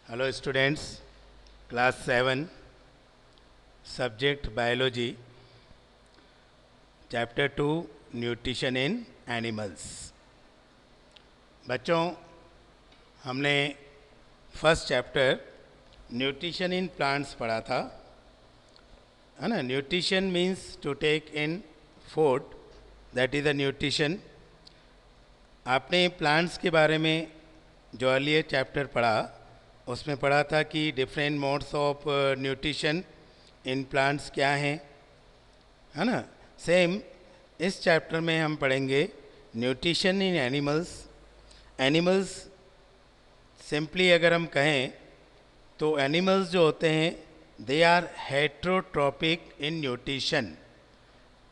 Hello students, class 7, subject biology, chapter 2, nutrition in animals. बच्चों, हमने first chapter nutrition in plants पढ़ा था, है ना. Nutrition means to take in food, that is the nutrition. आपने plants के बारे में जो अर्लियर चैप्टर पढ़ा उसमें पढ़ा था कि different modes of nutrition in plants क्या हैं, है ना. सेम इस चैप्टर में हम पढ़ेंगे nutrition in animals. Animals simply अगर हम कहें तो एनिमल्स जो होते हैं they are heterotrophic in nutrition.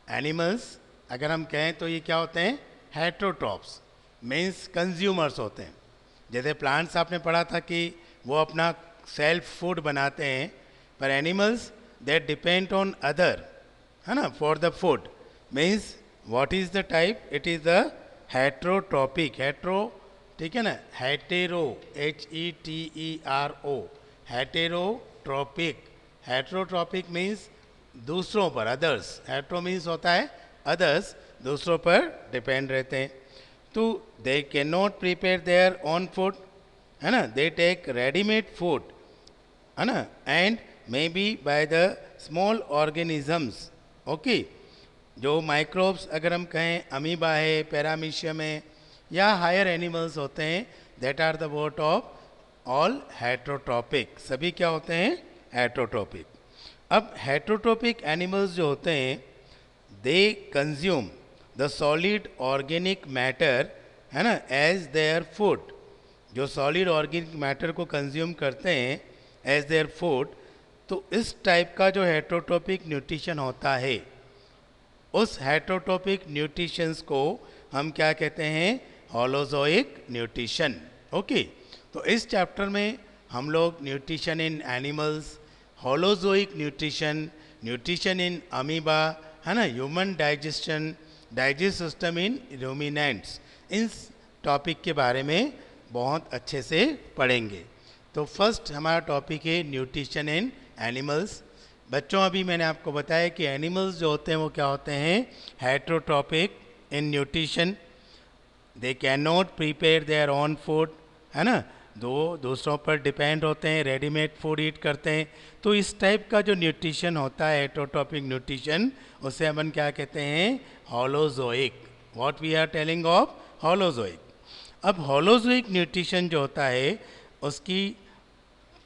Animals अगर हम कहें तो ये क्या होते हैं, हेट्रोट्रॉप्स मीन्स कंज्यूमर्स होते हैं. जैसे प्लांट्स आपने पढ़ा था कि वो अपना सेल्फ फूड बनाते हैं, पर animals that depend on other, है ना, for the food. Means what is the type, it is the heterotrophic. Hetero, ठीक है ना, hetero, HETERO, heterotrophic. Heterotrophic means दूसरों पर, अदर्स. हेट्रो मीन्स होता है अदर्स, दूसरों पर डिपेंड रहते हैं. तो they can not prepare their own food, है ना, दे टेक रेडीमेड फूड, है ना, and may be by the small organisms. Okay, जो माइक्रोब्स अगर हम कहें अमीबा है, पैरामीशियम है, या हायर एनिमल्स होते हैं, that are the word of all heterotrophic. सभी क्या होते हैं, हेट्रोट्रॉपिक. अब हेट्रोट्रॉपिक एनिमल्स जो होते हैं they consume the solid organic matter, है ना, एज देयर फूड. जो सॉलिड ऑर्गेनिक मैटर को कंज्यूम करते हैं एज देयर फूड, तो इस टाइप का जो हेट्रोट्रॉपिक न्यूट्रिशन होता है, उस हेट्रोट्रॉपिक न्यूट्रिशंस को हम क्या कहते हैं, होलोजोइक न्यूट्रिशन. ओके, तो इस चैप्टर में हम लोग nutrition in animals, holozoic nutrition, nutrition in amoeba, है ना, human digestion, digest system in ruminants, in topic के बारे में बहुत अच्छे से पढ़ेंगे. तो फर्स्ट हमारा टॉपिक है न्यूट्रिशन इन एनिमल्स. बच्चों, अभी मैंने आपको बताया कि एनिमल्स जो होते हैं वो क्या होते हैं, heterotrophic in nutrition. They can not prepare their own food, है ना, दूसरों पर डिपेंड होते हैं, रेडीमेड फूड ईट करते हैं. तो इस टाइप का जो न्यूट्रिशन होता है हेट्रोट्रॉपिक न्यूट्रिशन, उसे अपन क्या कहते हैं, holozoic. What we are telling of holozoic. अब होलोजोइक न्यूट्रिशन जो होता है उसकी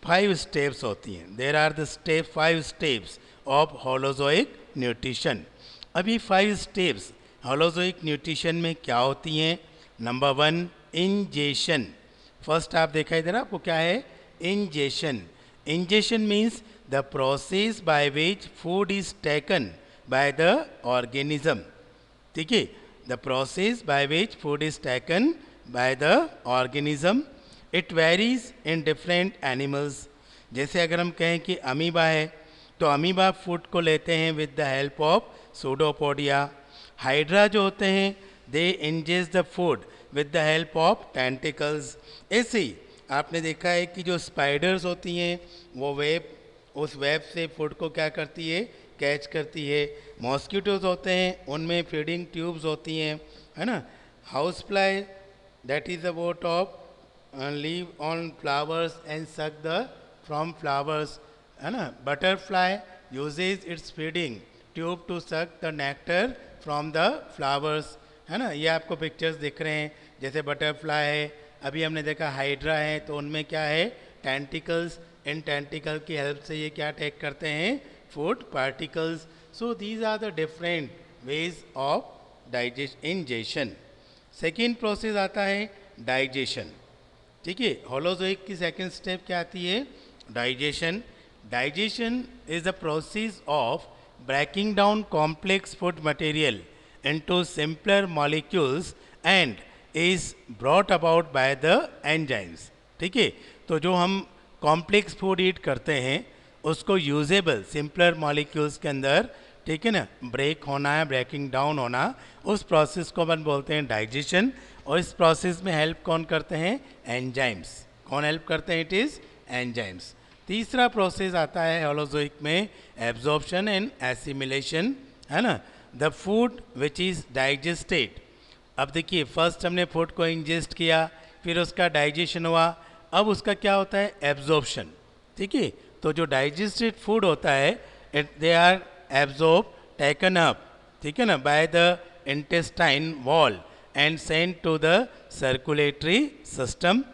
5 स्टेप्स होती हैं. There are the 5 steps of holozoic nutrition. अब ये 5 स्टेप्स होलोजोइक न्यूट्रिशन में क्या होती हैं. Number 1, ingestion. फर्स्ट आप दिखाई दे रहा आपको क्या है, ingestion. Ingestion means the process by which food is taken by the organism. ठीक है, the process by which food is taken by the organism. It varies in different animals. जैसे अगर हम कहें कि अमीबा है तो अमीबा फूड को लेते हैं with the help of pseudopodia. Hydra जो होते हैं they ingest the food with the help of tentacles. ऐसे ही आपने देखा है कि जो स्पाइडर्स होती हैं वो वेब, उस वेब से फूड को क्या करती है, कैच करती है. मॉस्किटोज होते हैं उनमें फीडिंग ट्यूब्स होती हैं, है ना. House fly, that is the word of live on flowers and suck the from flowers, है ना. Butterfly uses its feeding tube to suck the nectar from the flowers, है ना. ये आपको पिक्चर्स दिख रहे हैं, जैसे बटरफ्लाई है, अभी हमने देखा हाइड्रा है, तो उनमें क्या है, टेंटिकल्स. इन टेंटिकल की हेल्प से ये क्या टेक करते हैं, food particles. So these are the different ways of ingestion. Second process आता है डाइजेशन. ठीक है, होलोजोइक की सेकेंड स्टेप क्या आती है, digestion. Digestion is the process of breaking down complex food material into simpler molecules and is brought about by the enzymes. ठीक है, तो जो हम कॉम्प्लेक्स फूड ईट करते हैं उसको यूजेबल सिंपलर मॉलिक्यूल्स के अंदर, ठीक है ना, ब्रेक होना है, ब्रेकिंग डाउन होना, उस प्रोसेस को अपन बोलते हैं डाइजेशन. और इस प्रोसेस में हेल्प कौन करते हैं, एंजाइम्स. कौन हेल्प करते हैं, इट इज़ एंजाइम्स। तीसरा प्रोसेस आता है होलोजोइक में एब्जॉर्प्शन एंड एसिमिलेशन, है ना। The food which is digested, अब देखिए फर्स्ट हमने फूड को इंजेस्ट किया, फिर उसका डाइजेशन हुआ, अब उसका क्या होता है एब्जॉर्प्शन, ठीक है। तो जो डाइजेस्टेड फूड होता है they are absorb taken up, ठीक है ना, by the intestine wall and sent to the circulatory system,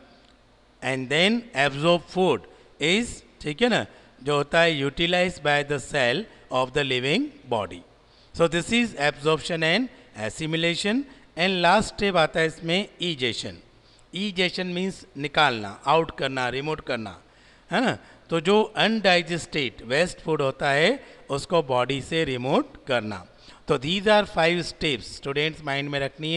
and then absorb food is, ठीक है ना, जो होता है utilise by the cell of the living body. So this is absorption and assimilation. And last step आता है इसमें egestion. Egestion means निकालना, आउट करना, रिमूव करना, है ना। तो जो अनडाइजेस्टेड वेस्ट फूड होता है उसको बॉडी से रिमूव करना। तो these are 5 steps students mind में रखनी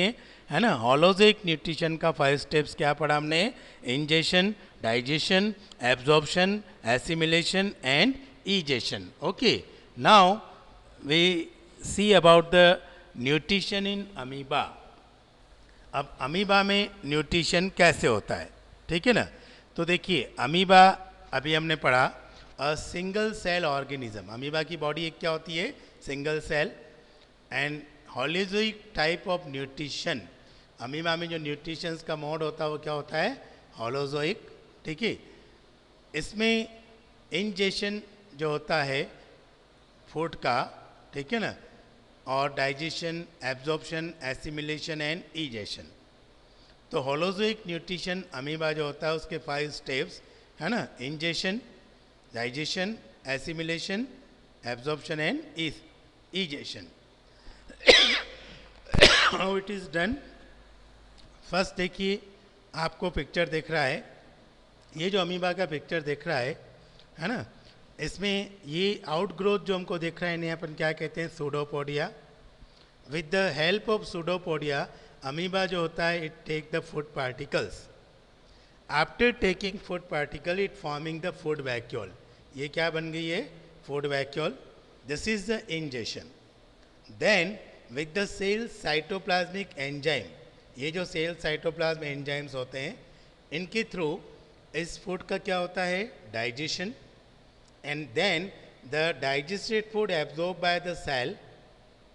है ना। होलोजिक न्यूट्रिशन का 5 स्टेप्स क्या पढ़ा हमने, ingestion, digestion, absorption, assimilation and egestion. Okay, now we see about the nutrition in amoeba. अब अमीबा में न्यूट्रिशन कैसे होता है, ठीक है ना। तो देखिए अमीबा अभी हमने पढ़ा a single cell organism. Amoeba की बॉडी एक क्या होती है, single cell. And holozoic type of nutrition, amoeba में जो न्यूट्रिशंस का मोड होता है वो क्या होता है, होलोजोइक, ठीक है। इसमें इंजेशन जो होता है फूड का, ठीक है ना, और डाइजेशन, एब्जॉर्प्शन, एसिमिलेशन एंड ईजेशन। तो होलोजोइक न्यूट्रिशन अमीबा जो होता है उसके 5 स्टेप्स, है ना, ingestion, digestion, assimilation, absorption and ईजेशन। How it is done, first देखिए आपको पिक्चर दिख रहा है, ये जो अमीबा का पिक्चर दिख रहा है ना, इसमें ये आउटग्रोथ जो हमको दिख रहा है इन्हें अपन क्या कहते हैं, pseudopodia. With the help of pseudopodia amoeba जो होता है it take the food particles, after taking food particle it forming the food vacuole. ये क्या बन गई है, food vacuole. This is the ingestion. Then with the cell cytoplasmic enzyme, ये जो सेल साइटोप्लाज्म एंजाइम्स होते हैं इनके थ्रू इस फूड का क्या होता है, digestion. And then the digested food absorbed by the cell,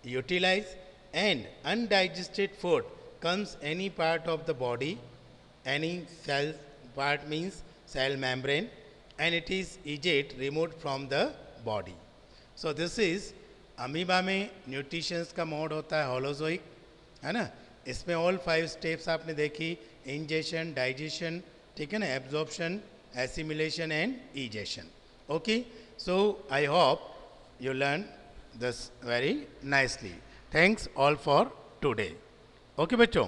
utilized, and undigested food comes any part of the body, any cell part means cell membrane, and it is ejected, removed from the body. So this is amoeba में nutritions का mode होता है holozoic, है ना। इसमें all 5 steps आपने देखी, ingestion, digestion, ठीक है ना, absorption, assimilation and ईजेशन। Okay, so I hope you learn this very nicely. Thanks all for today. Okay बच्चों।